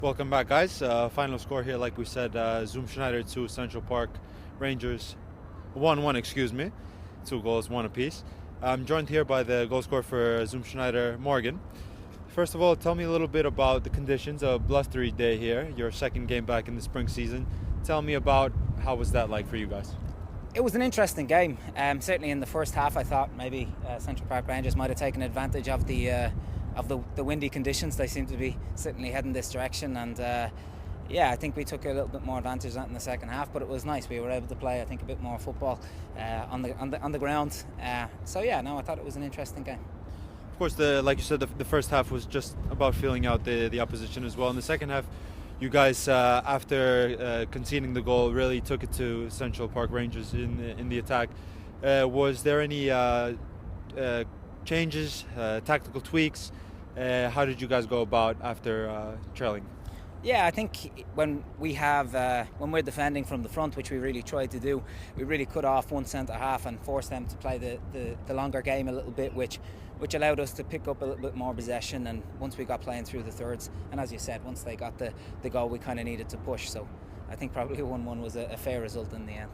Welcome back, guys. Final score here, like we said, Schneider 2, Central Park Rangers 1-1, excuse me. 2 goals, 1 apiece. I'm joined here by the goal scorer for Schneider, Morgan. First of all, tell me a little bit about the conditions. A blustery day here, your second game back in the spring season. Tell me about how was that like for you guys? It was an interesting game. Certainly in the first half, I thought maybe Central Park Rangers might have taken advantage of the windy conditions. They seem to be certainly heading this direction, and I think we took a little bit more advantage of that in the second half. But it was nice. We were able to play, I think, a bit more football on the ground. I thought it was an interesting game. Of course, like you said, the first half was just about feeling out the opposition as well. In the second half, you guys, after conceding the goal, really took it to Central Park Rangers in the attack. Was there any changes, tactical tweaks? How did you guys go about after trailing? Yeah, I think when we're defending from the front, which we really tried to do, we really cut off one centre half and forced them to play the longer game a little bit, which allowed us to pick up a little bit more possession. And once we got playing through the thirds, and as you said, once they got the goal, we kind of needed to push. So I think probably 1-1 was a fair result in the end.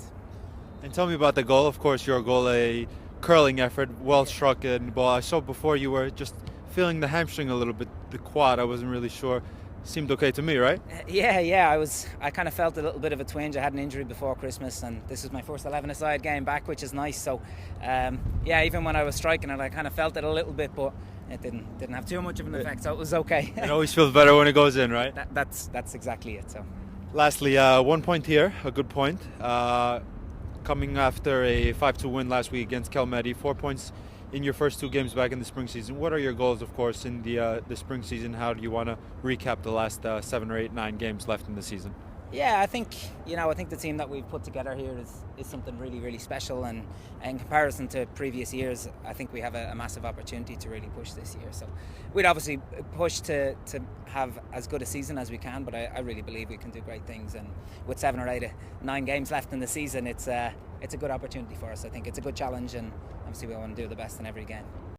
And tell me about the goal. Of course, your goal, a curling effort, well struck in the ball. I saw before you were just feeling the hamstring a little bit, the quad. I wasn't really sure. Seemed okay to me, right? I kind of felt a little bit of a twinge. I had an injury before Christmas, and this is my first 11-a-side game back, which is nice. So, even when I was striking it, I kind of felt it a little bit, but it didn't have too much of an effect, so it was okay. It always feels better when it goes in, right? That's exactly it. So, lastly, 1 point here, a good point. Coming after a 5-2 win last week against Kelmedi, 4 points in your first 2 games back in the spring season. What are your goals, of course, in the spring season? How do you want to recap the last 7 or 8, 9 games left in the season? Yeah, I think the team that we've put together here is something really, really special, and in comparison to previous years, I think we have a massive opportunity to really push this year. So we'd obviously push to have as good a season as we can, but I really believe we can do great things. And with 7 or 8 or 9 games left in the season, it's a good opportunity for us. I think it's a good challenge, and obviously we want to do the best in every game.